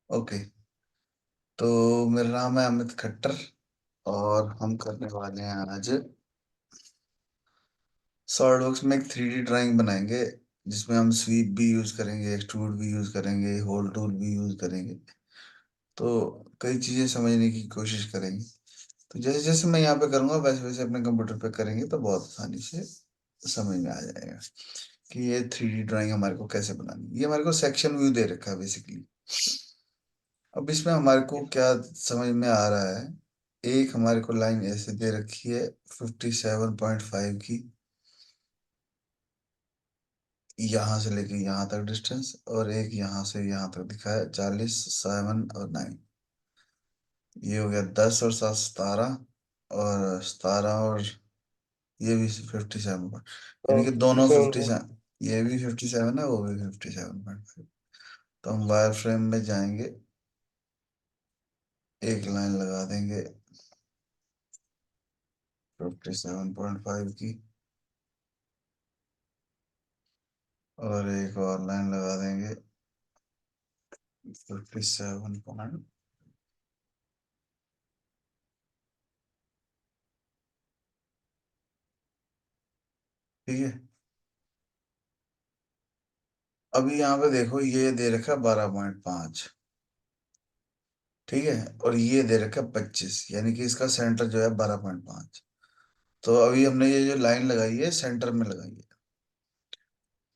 Okay. तो मेरा नाम है अमित खट्टर और हम करने वाले हैं आज सॉलिडवर्क्स में एक 3D ड्राइंग बनाएंगे, जिसमें हम स्वीप भी यूज करेंगे, एक्सट्रूड भी यूज करेंगे, होल टूल भी यूज करेंगे। तो कई चीजें समझने की कोशिश करेंगे। तो जैसे जैसे मैं यहाँ पे करूंगा वैसे वैसे अपने कंप्यूटर पे करेंगे तो बहुत आसानी से समझ में आ जाएगा कि ये 3D ड्राइंग हमारे को कैसे बनानी है। ये हमारे को सेक्शन व्यू दे रखा है बेसिकली। अब इसमें हमारे को क्या समझ में आ रहा है, एक हमारे को लाइन ऐसे दे रखी है 57.5 की, यहाँ से लेके यहाँ तक डिस्टेंस, और एक यहाँ से यहाँ तक दिखा है 40, 7 और 9। ये हो गया 10 और 7 17, और 17 और ये भी 57, यानी कि फिफ्टी दोनों सेवन फिफ्टी है। सेवन ये भी 57 है, वो भी 57.5। तो हम वायर फ्रेम में जाएंगे, एक लाइन लगा देंगे 57.5 की, और एक और लाइन लगा देंगे 57 पॉइंट। ठीक है। अभी यहाँ पे देखो ये दे रखा 12.5। ठीक है। और ये दे रखा 25, यानी कि इसका सेंटर जो है 12.5। तो अभी हमने ये जो लाइन लगाई है सेंटर में लगाई है।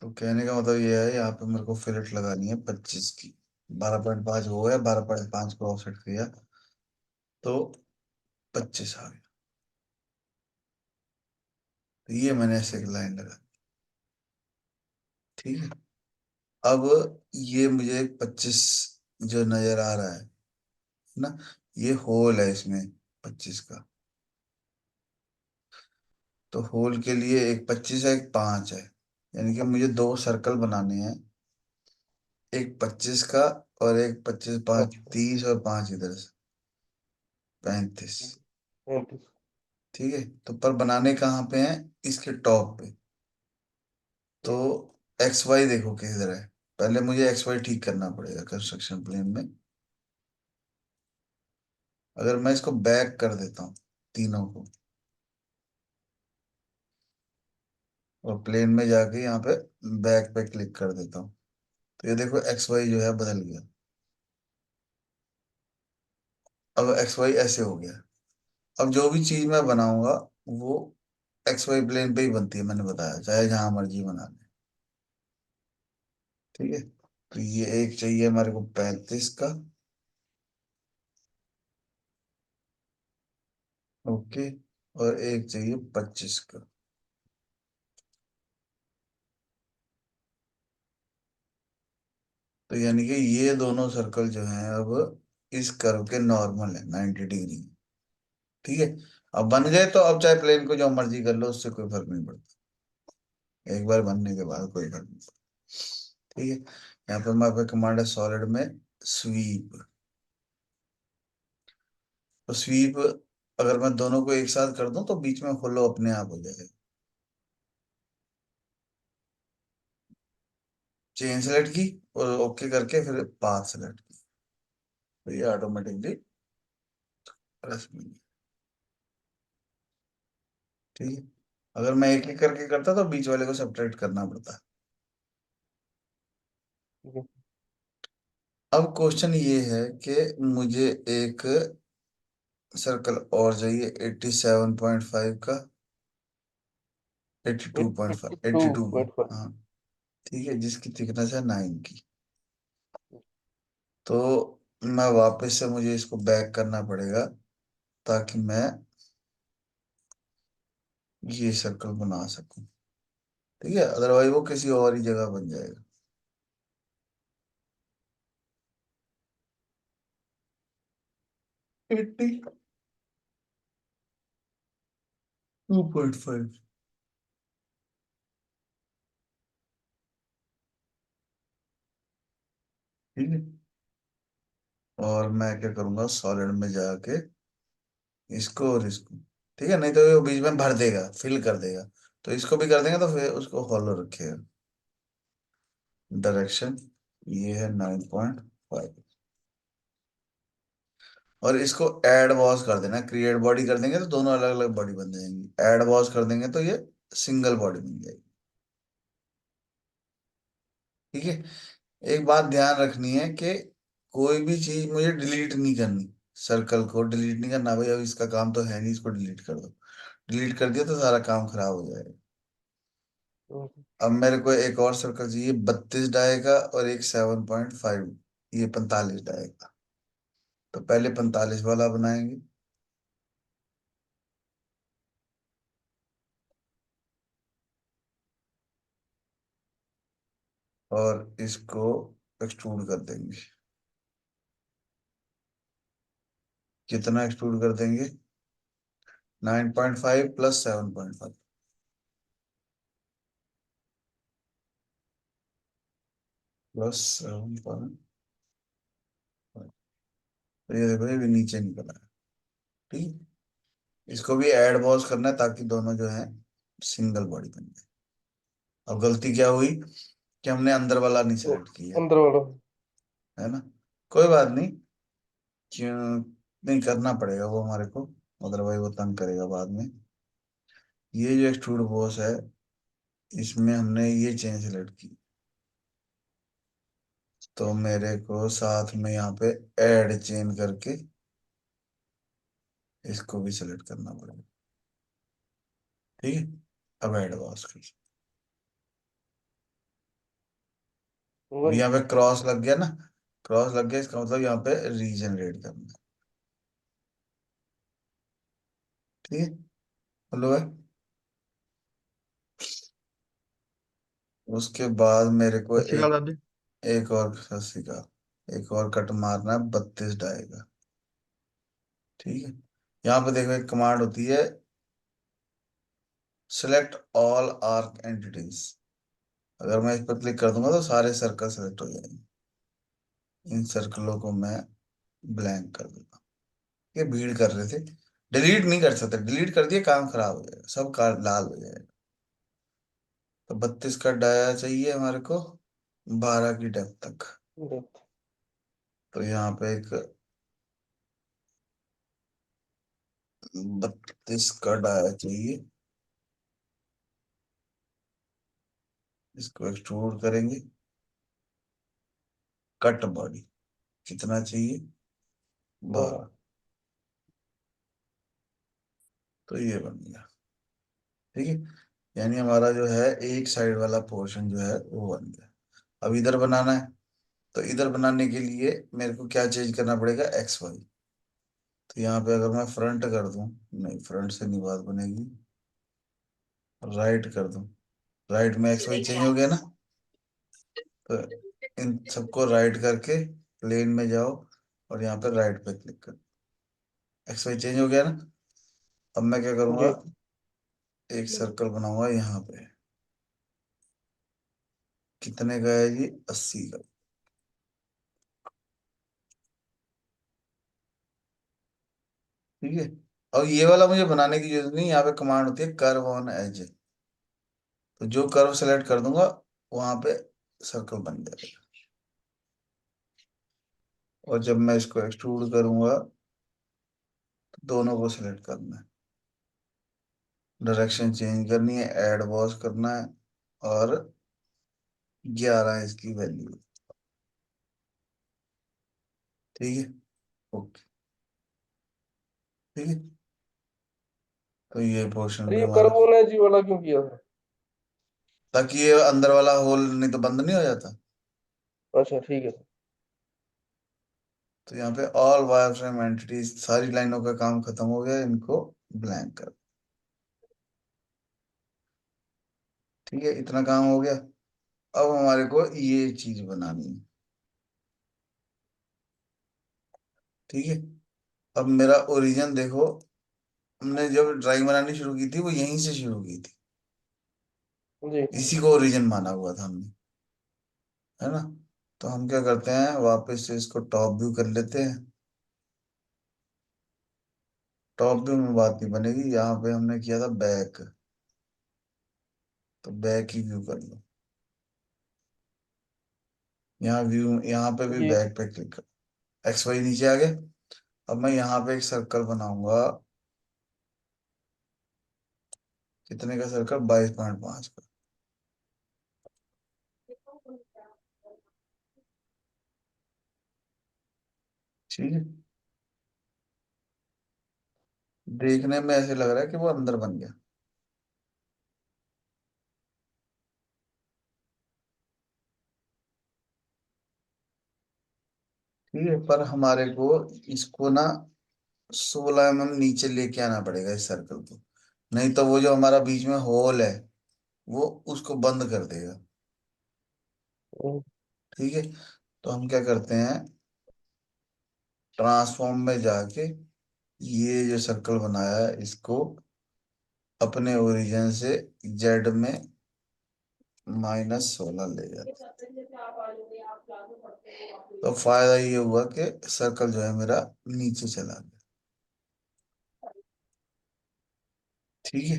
तो कहने का मतलब ये है, यहाँ पे मेरे को फिलेट लगानी है 25 की। 12.5 हो गया, 12.5 को ऑफसेट किया तो 25 आ गया। तो ये मैंने ऐसे एक लाइन लगा। ठीक है। अब ये मुझे 25 जो नजर आ रहा है ना, ये होल है इसमें 25 का। तो होल के लिए एक 25 है, एक 5 है, यानी कि मुझे दो सर्कल बनाने हैं, एक 25 का और एक 25, 5 अच्छा। 30, और 5 इधर से 35। 35। ठीक है। तो पर बनाने कहाँ पे हैं, इसके टॉप पे। तो एक्स वाई देखो किधर है, पहले मुझे एक्स वाई ठीक करना पड़ेगा कंस्ट्रक्शन प्लेन में। अगर मैं इसको बैक कर देता हूँ तीनों को, और प्लेन में जाके यहाँ पे बैक पे क्लिक कर देता हूँ, तो ये देखो एक्स वाई जो है बदल गया। अब एक्स वाई ऐसे हो गया। अब जो भी चीज मैं बनाऊंगा वो एक्स वाई प्लेन पे ही बनती है, मैंने बताया, चाहे जहां मर्जी बना ले। ठीक है। तो ये एक चाहिए हमारे को 35 का। ओके। और एक चाहिए 25 का। तो यानी कि ये दोनों सर्कल जो हैं अब इस कर्व के नॉर्मल है 90 डिग्री। ठीक है। अब बन गए तो अब चाहे प्लेन को जो मर्जी कर लो, उससे कोई फर्क नहीं पड़ता। एक बार बनने के बाद कोई फर्क नहीं पड़ता। ठीक है। यहाँ पे हमारे पे कमांड है सॉलिड में स्वीप। तो स्वीप अगर मैं दोनों को एक साथ कर दूं तो बीच में फॉलो अपने आप हो जाएगा। चेन सेलेक्ट की और ओके करके फिर पाथ सेलेक्ट की, तो ये ऑटोमेटिकली प्रेस में गया। ठीक है। अगर मैं एक एक करके करता तो बीच वाले को सब्ट्रैक्ट करना पड़ता। ठीक है। अब क्वेश्चन ये है कि मुझे एक सर्कल और चाहिए 87.5 का, 82.5, 82 का। 82.5। हाँ। ठीक है, जिसकी थिकनेस है 9 की। तो मैं वापस से मुझे इसको बैक करना पड़ेगा ताकि मैं ये सर्कल बना सकूं। ठीक है, अदरवाइज वो किसी और ही जगह बन जाएगा। 82.5। ठीक है। और मैं क्या करूंगा, सॉलिड में जाके इसको और इसको, ठीक है, नहीं तो ये बीच में भर देगा, फिल कर देगा। तो इसको भी कर देंगे तो फिर उसको हॉलो रखेगा। डायरेक्शन ये है 9.5। और इसको ऐड वॉश कर देना, क्रिएट बॉडी कर देंगे तो दोनों अलग अलग बॉडी बन जाएंगी, ऐड वॉश कर देंगे तो ये सिंगल बॉडी बन जाएगी। ठीक है। एक बात ध्यान रखनी है कि कोई भी चीज मुझे डिलीट नहीं करनी, सर्कल को डिलीट नहीं करना, भाई अब इसका काम तो है नहीं, इसको डिलीट कर दो। डिलीट कर दिया तो सारा काम खराब हो जाएगा। हम्म, अब मेरे को एक और सर्कल चाहिए 32 डाई का, और एक 7.5, ये 45 डाई का। तो पहले 45 वाला बनाएंगे, और इसको एक्सट्रूड कर देंगे। कितना एक्सट्रूड कर देंगे? 9.5 प्लस 7.5 प्लस 7.5। तो ये देखो ये भी नीचे निकला है। ठीक है। इसको भी ऐड वॉश करना है ताकि दोनों जो है सिंगल बॉडी बन जाए। अब गलती क्या हुई कि हमने अंदर वाला नहीं वो सेलेक्ट किया, अंदर वाला। है ना। कोई बात नहीं, क्यों नहीं करना पड़ेगा वो हमारे को, अदरवाइज वो तंग करेगा बाद में। ये जो एक्सट्रूड बॉस है, इसमें हमने ये चेन सेलेक्ट की, तो मेरे को साथ में यहाँ पे ऐड चेन करके इसको भी सेलेक्ट करना पड़ेगा। ठीक है। अब ऐड बॉस कर, अभी वही। यहाँ पे क्रॉस लग गया ना, क्रॉस लग गया इसका मतलब यहाँ पे रीजनरेट करना है। ठीक है। हेलो है। उसके बाद मेरे को सत श्रीकाल एक, दादी। एक और खस्सी का एक और कट मारना है 32 डाई का। ठीक है। यहाँ पे देखो एक कमांड होती है, सिलेक्ट ऑल आर्क एंटिटीज। अगर मैं इस पर क्लिक कर दूंगा तो सारे सर्कल सेलेक्ट हो जाएंगे। इन सर्कलों को मैं ब्लैंक कर दूंगा। ये भीड़ कर रहे थे, डिलीट नहीं कर सकते, डिलीट कर दिए काम खराब हो जाएगा, सब का लाल हो जाएगा। तो 32 का डाया चाहिए हमारे को, 12 की डेप्थ तक। डेप्थ। तो यहाँ पे एक 32 का डाया चाहिए, इसको एक्सट्रूड करेंगे। कट बॉडी कितना चाहिए? 12। 12। तो ये बन गया। ठीक है। यानी हमारा जो है एक साइड वाला पोर्शन जो है वो बन गया। अब इधर बनाना है, तो इधर बनाने के लिए मेरे को क्या चेंज करना पड़ेगा? X Y. तो यहाँ पे अगर मैं फ्रंट कर दूं, नहीं फ्रंट से नहीं बात बनेगी, राइट कर दूं, राइट में एक्स वाई चेंज हो गया ना। तो इन सबको राइट करके प्लेन में जाओ, और यहाँ पे राइट पे क्लिक कर, एक्स वाई चेंज हो गया ना। अब मैं क्या करूंगा, जी। एक सर्कल बनाऊंगा यहाँ पे। कितने का है ये? 80 का। ठीक है। और ये वाला मुझे बनाने की जरूरत नहीं, यहाँ पे कमांड होती है कर्व ऑन एज। तो जो कर्व सेलेक्ट कर दूंगा वहां पे सर्कल बन जाएगा। और जब मैं इसको एक्सट्रूड करूंगा तो दोनों को सिलेक्ट करना है, डायरेक्शन चेंज करनी है, ऐड वॉश करना है, और 11 इसकी वैल्यू। ठीक है। ओके। ठीक है। तो ये पोर्शन अरे भी ये हमारा, कर्बोन है जी वाला क्यों किया था? ताकि ये अंदर वाला होल नहीं तो बंद नहीं हो जाता। अच्छा ठीक है। तो यहाँ पे ऑल वायरफ्रेम एंटिटीज, सारी लाइनों का काम खत्म हो गया, इनको ब्लैंक कर। ठीक है, इतना काम हो गया। अब हमारे को ये चीज बनानी है। ठीक है। अब मेरा ओरिजिन देखो, हमने जब ड्राइंग बनानी शुरू की थी वो यहीं से शुरू की थी, जी। इसी को ओरिजिन माना हुआ था हमने, है ना। तो हम क्या करते हैं, वापस से इसको टॉप व्यू कर लेते हैं। टॉप व्यू में बात नहीं बनेगी, यहाँ पे हमने किया था बैक, तो बैक ही व्यू कर लो। यहाँ व्यू, यहाँ पे भी जी। बैक पे क्लिक कर, एक्स वाई नीचे आ गया। अब मैं यहाँ पे एक सर्कल बनाऊंगा। कितने का सर्कल? 22.5 का। ठीक है। देखने में ऐसे लग रहा है कि वो अंदर बन गया। ठीक है, पर हमारे को इसको ना 16 mm नीचे लेके आना पड़ेगा इस सर्कल को। नहीं तो वो जो हमारा बीच में होल है वो उसको बंद कर देगा। हम्म, ठीक है। तो हम क्या करते हैं, ट्रांसफॉर्म में जाके ये जो सर्कल बनाया है इसको अपने ओरिजिन से जेड में -16 ले जाते हैं। तो फायदा ये हुआ कि सर्कल जो है मेरा नीचे चला गया। ठीक है,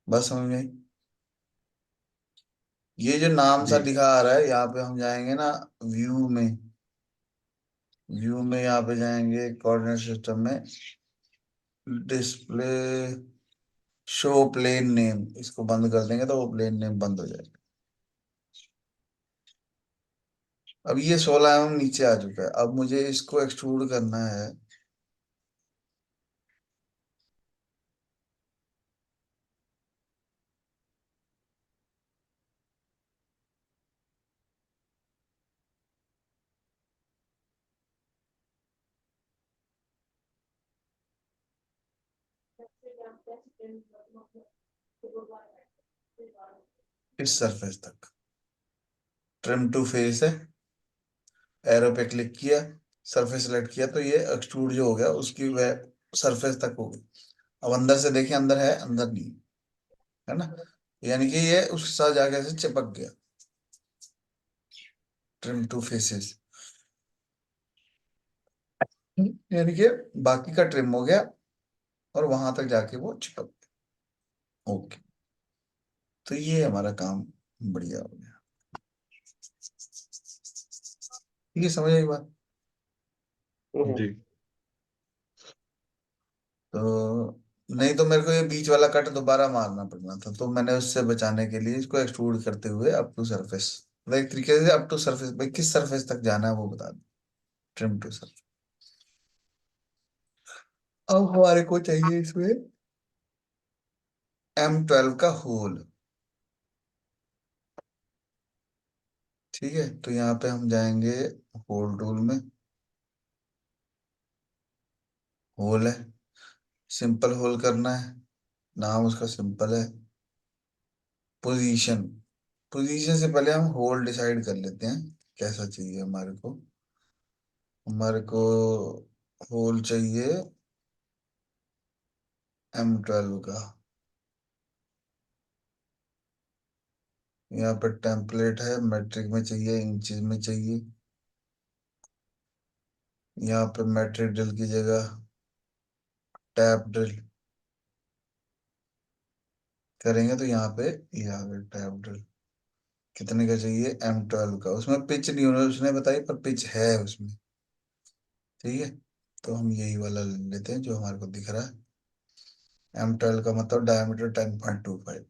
बस समझ में आई? ये जो नाम सा जी। दिखा आ रहा है यहाँ पे हम जाएंगे ना, व्यू में। व्यू में यहाँ पे जाएंगे कोऑर्डिनेट सिस्टम में, डिस्प्ले, शो प्लेन नेम, इसको बंद कर देंगे तो वो प्लेन नेम बंद हो जाएगा। अब ये 16 mm नीचे आ चुका है, अब मुझे इसको एक्सट्रूड करना है। इस सरफेस तक ट्रिम टू फेस है, एरो पे क्लिक किया, सरफेस सेलेक्ट किया, तो ये एक्सट्रूड जो हो गया उसकी वह सरफेस तक हो गई। अब अंदर से देखिए, अंदर है, अंदर नहीं है ना, यानी कि ये उसके साथ जाके ऐसे चिपक गया। ट्रिम टू फेसेस यानी कि बाकी का ट्रिम हो गया और वहां तक जाके वो चिपक गया। ओके, तो ये हमारा काम बढ़िया हो गया। ठीक है, समझ आई बात? हम्म, जी। तो नहीं तो मेरे को ये बीच वाला कट दोबारा मारना पड़ना था, तो मैंने उससे बचाने के लिए इसको एक्सट्रूड करते हुए अप टू सरफेस, मतलब एक तरीके से अप टू सरफेस, भाई किस सरफेस तक जाना है वो बता दो। Trim to surface. अब हमारे को चाहिए इसमें M12 का होल। ठीक है, तो यहाँ पे हम जाएंगे होल टूल में। होल है, सिंपल होल करना है, नाम उसका सिंपल है। पोजीशन, पोजीशन से पहले हम होल डिसाइड कर लेते हैं कैसा चाहिए हमारे को। हमारे को होल चाहिए M12 का। यहाँ पर टेम्पलेट है, मेट्रिक में चाहिए, इंचज में चाहिए। यहाँ पे मेट्रिक ड्रिल की जगह टैप ड्रिल करेंगे, तो यहाँ पे ये आ गया टैप ड्रिल। कितने का चाहिए? M12 का। उसमें पिच नहीं होना उसने बताई, पर पिच है उसमें। ठीक है, तो हम यही वाला ले लेते हैं जो हमारे को दिख रहा है। M12 का मतलब डायमीटर 10.25।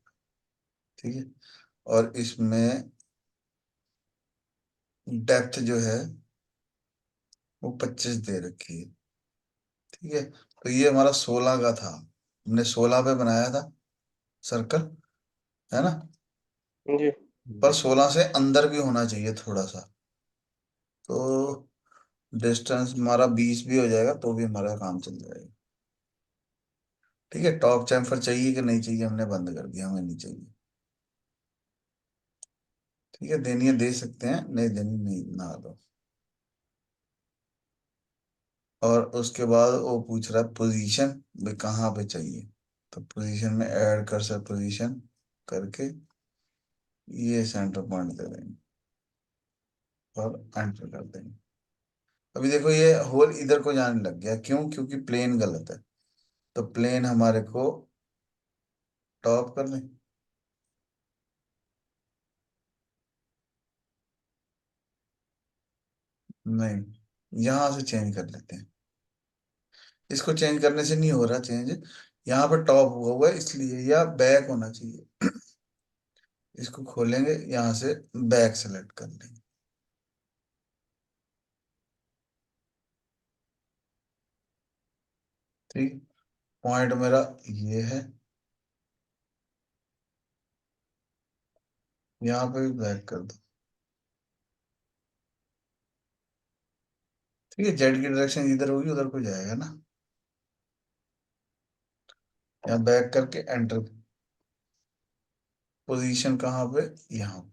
ठीक है, और इसमें डेप्थ जो है वो 25 दे रखी है। ठीक है, तो ये हमारा 16 का था, हमने 16 पे बनाया था सर्कल, है ना। जी। पर जी। 16 से अंदर भी होना चाहिए थोड़ा सा, तो डिस्टेंस हमारा 20 भी हो जाएगा तो भी हमारा काम चल जाएगा। ठीक है, टॉप चैम्फर चाहिए कि नहीं चाहिए, हमने बंद कर दिया, हमें नहीं चाहिए। ठीक है, देनी है दे सकते हैं, नहीं देनी नहीं ना दो। और उसके बाद वो पूछ रहा है पोजीशन, भाई कहाँ पे चाहिए। तो पोजीशन में ऐड कर्सर पोजीशन करके ये सेंटर पॉइंट दे देंगे और एंटर कर देंगे। अभी देखो ये होल इधर को जाने लग गया, क्यों? क्योंकि प्लेन गलत है। तो प्लेन हमारे को टॉप कर दें। नहीं, यहां से चेंज कर लेते हैं। इसको चेंज करने से नहीं हो रहा चेंज, यहाँ पे टॉप हुआ हुआ है इसलिए, या बैक होना चाहिए। इसको खोलेंगे यहाँ से, बैक सेलेक्ट कर लेंगे। ठीक, पॉइंट मेरा ये है, यहाँ पे भी बैक कर दो। ठीक है, जेड की डायरेक्शन इधर होगी, उधर को जाएगा ना। यहाँ बैक करके एंटर, पोजीशन कहाँ पे, यहाँ पे।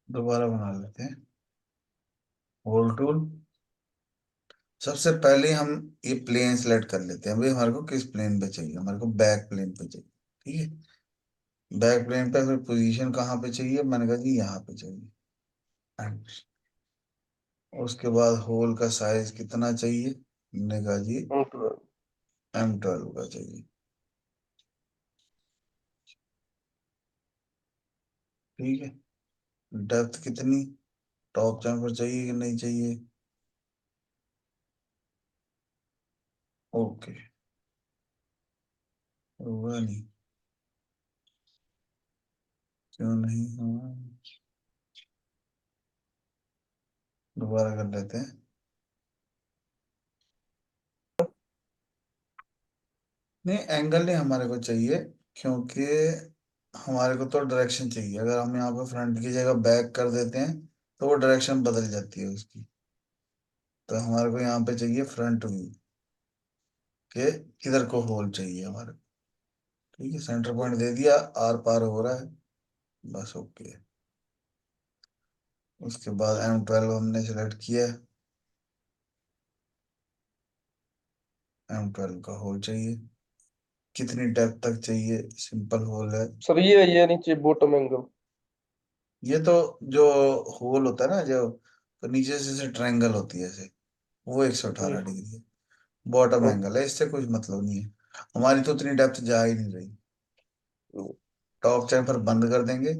दोबारा बना लेते हैं, होल टूल। सबसे पहले हम ये प्लेन सेलेक्ट कर लेते हैं, भाई हमारे को किस प्लेन पे चाहिए, हमारे को बैक प्लेन पे चाहिए। ठीक है, बैक प्लेन पे फिर पोजीशन कहाँ पे चाहिए, मैंने कहा जी यहाँ पे चाहिए। And उसके बाद होल का साइज कितना चाहिए, मैंने कहा जी M12। M12 का चाहिए। ठीक है, डेप्थ कितनी, टॉप चैम्फर चाहिए कि नहीं चाहिए, ओके, हुआ नहीं, क्यों नहीं हुआ, दोबारा कर लेते हैं। नहीं, एंगल नहीं हमारे को चाहिए, क्योंकि हमारे को तो डायरेक्शन चाहिए। अगर हम यहाँ पे फ्रंट की जगह बैक कर देते हैं तो वो डायरेक्शन बदल जाती है उसकी। तो हमारे को यहाँ पे चाहिए फ्रंट व्यू के, इधर को होल चाहिए हमारे को। ठीक है, सेंटर पॉइंट दे दिया, आर पार हो रहा है, बस ओके। उसके बाद M12 हमने सेलेक्ट किया, M12 का होल चाहिए, कितनी डेप्थ तक चाहिए, सिंपल होल है। सर ये नीचे बॉटम एंगल। ये तो जो होल होता है ना, जो तो नीचे से ट्रायंगल होती है ऐसे, वो 118 जी। डिग्री है। Bottom okay. एंगल है, इससे कुछ मतलब नहीं है। हमारी तो उतनी डेप्थ जा ही नहीं रही। टॉप चैम्फर बंद कर देंगे,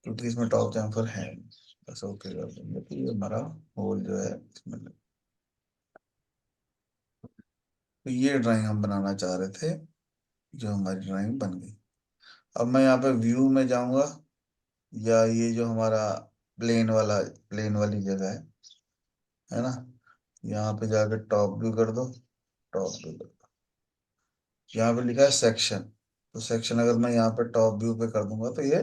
क्योंकि इसमें टॉप चैम्फर है नहीं। बस ओके कर देंगे, तो ये हमारा होल जो है इसमें तो ये ड्राइंग हम बनाना चाह रहे थे, जो हमारी ड्राइंग बन गई। अब मैं यहाँ पे व्यू में जाऊंगा, या ये जो हमारा प्लेन वाला, प्लेन वाली जगह है ना, यहाँ पे जाकर टॉप व्यू कर दो, टॉप व्यू कर दो। यहाँ पे लिखा है सेक्शन, तो सेक्शन अगर मैं यहाँ पे टॉप व्यू पे कर दूंगा तो ये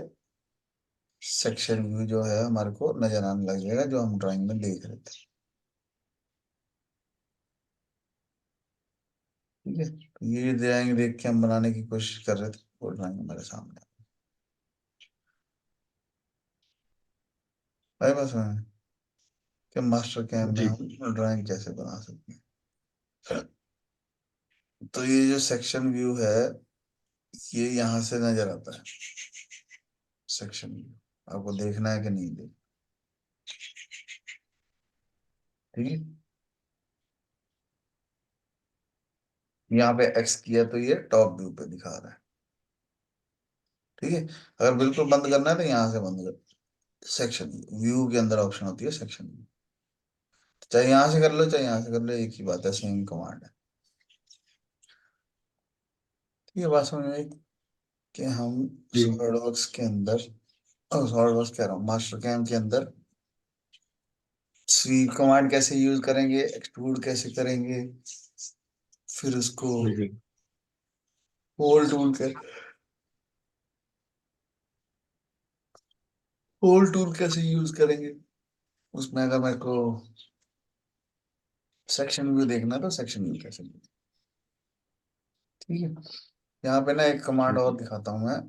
सेक्शन व्यू जो है हमारे को नजर आने लग जाएगा, जो हम ड्राइंग में देख रहे थे। ठीक है, तो ये ड्राइंग देख के हम बनाने की कोशिश कर रहे थे, वो ड्राइंग हमारे सामने आई। बस में कि मास्टर कैम में जी। हम ड्राइंग कैसे बना सकते हैं। तो ये जो सेक्शन व्यू है, ये यहाँ से नजर आता है, सेक्शन व्यू आपको देखना है कि नहीं देखना। ठीक है, यहाँ पे एक्स किया तो ये टॉप व्यू पे दिखा रहा है। ठीक है, अगर बिल्कुल बंद करना है तो यहाँ से बंद कर, सेक्शन व्यू के अंदर ऑप्शन होती है सेक्शन व्यू, चाहे यहाँ से कर लो चाहे यहाँ से कर लो, एक ही बात है, सेम कमांड है। ठीक है, बात समझ में आई कि हम जी। सॉलिडवर्क्स के अंदर, सॉलिडवर्क्स कह रहा हूँ, मास्टर कैम के अंदर स्वीप कमांड कैसे यूज करेंगे, एक्सट्रूड कैसे करेंगे, फिर उसको जी। होल टूल के, होल टूल कैसे यूज करेंगे, उसमें अगर मेरे को सेक्शन व्यू देखना है तो सेक्शन व्यू कैसे देखना। ठीक है, यहाँ पे ना एक कमांड और जी। दिखाता हूँ मैं,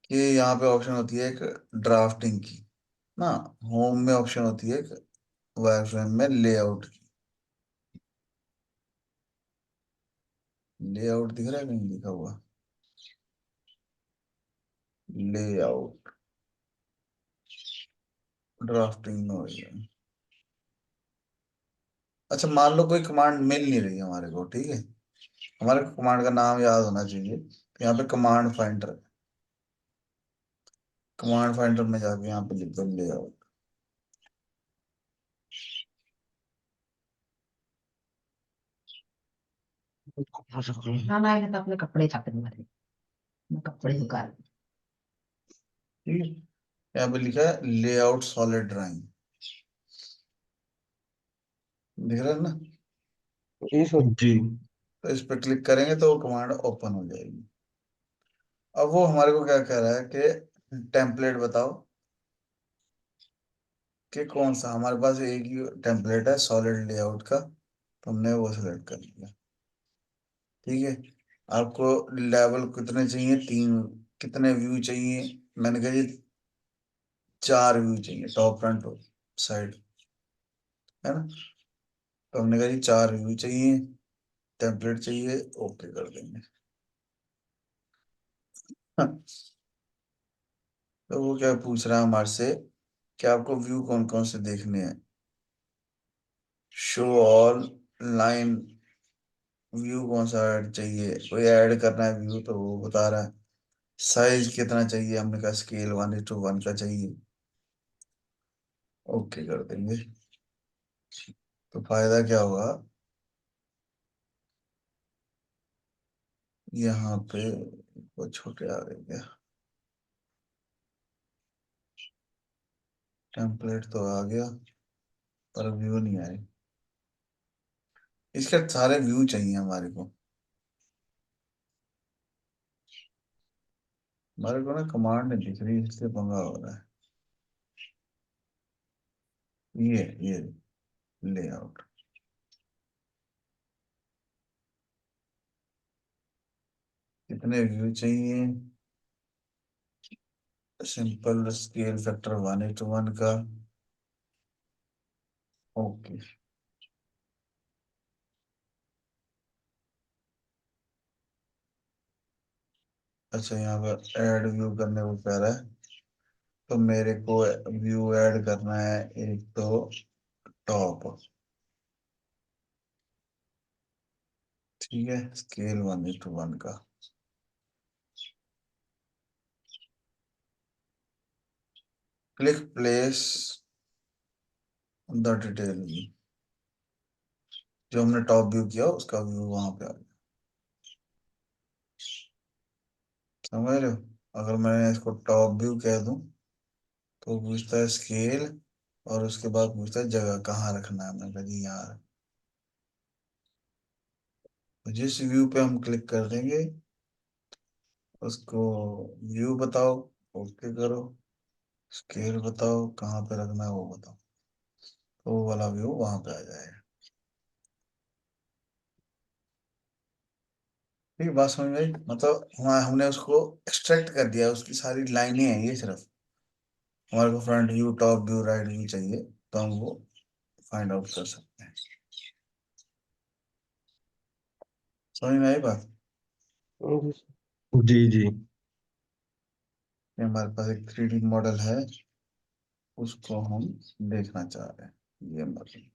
कि यहाँ पे ऑप्शन होती है एक ड्राफ्टिंग की। ना, होम में ऑप्शन होती है वायरफ्रेम में लेआउट की। लेआउट दिख रहा है कहीं लिखा हुआ? लेआउट ड्राफ्टिंग में हो गया। अच्छा, मान लो कोई कमांड मिल नहीं रही हमारे को, ठीक है, हमारे को कमांड का नाम याद होना चाहिए, तो यहाँ पे कमांड फाइंडर, कमांड फाइंडर में जाके यहाँ पे लिख दो लेआउट। ना ना, ये तो अपने कपड़े छापने वाले। मैं कपड़े निकाल। ठीक है, यहाँ पे लिखा है लेआउट सॉलिड ड्राइंग, दिख रहा है ना? जी सर। जी। तो इस पे क्लिक करेंगे तो वो कमांड ओपन हो जाएगी। अब वो हमारे को क्या कह रहा है कि टेम्पलेट बताओ, कि कौन सा, हमारे पास एक ही टेम्पलेट है सॉलिड लेआउट का, तो हमने वो सिलेक्ट कर लिया। ठीक है, आपको लेवल कितने चाहिए? 3। कितने व्यू चाहिए? मैंने कहा जी 4 व्यू चाहिए, टॉप फ्रंट साइड, है ना? तो हमने कहा जी 4 व्यू चाहिए, टेम्पलेट चाहिए, ओके कर देंगे। हाँ, तो वो क्या पूछ रहा है हमारे से कि आपको व्यू कौन कौन से देखने हैं? शो ऑल, लाइन व्यू कौन सा ऐड चाहिए, कोई ऐड करना है व्यू तो वो बता रहा है। साइज कितना चाहिए? हमने कहा स्केल 1:1 का चाहिए, ओके कर देंगे। तो फायदा क्या होगा, यहाँ पे वो छोटे आ गए क्या? टेम्पलेट तो आ गया पर व्यू नहीं आए। इसके सारे व्यू चाहिए हमारे को, हमारे को ना कमांड नहीं दिख रही इसलिए पंगा हो रहा है। ये लेआउट कितने व्यू चाहिए? सिंपल स्केल फैक्टर 1:1 का, ओके। अच्छा, यहाँ पर ऐड व्यू करने को कह रहा है, तो मेरे को व्यू ऐड करना है एक तो टॉप, ठीक है, स्केल 1:1 का। Click place the detail view, जो हमने टॉप व्यू किया उसका व्यू वहां पे आ गया, समझ रहे हो? अगर मैं इसको टॉप व्यू कह दूं तो पूछता है स्केल, और उसके बाद पूछता है जगह कहाँ रखना है। मैं कहा जी यहाँ, तो जिस व्यू पे हम क्लिक कर देंगे उसको व्यू बताओ, ओके करो, स्केल बताओ कहाँ पे रखना है वो बताओ, तो वो वाला व्यू वहां पे आ जाएगा। ठीक है, बात समझ में आई? मतलब हमने उसको एक्सट्रैक्ट कर दिया, उसकी सारी लाइनें हैं ये सिर्फ, हमारे को front view, top view, right view चाहिए, तो हम वो फाइंड आउट कर सकते हैं। समझ में आई बात? जी सर। जी जी। ये हमारे पास एक 3D मॉडल है, उसको हम देखना चाह रहे हैं, ये मतलब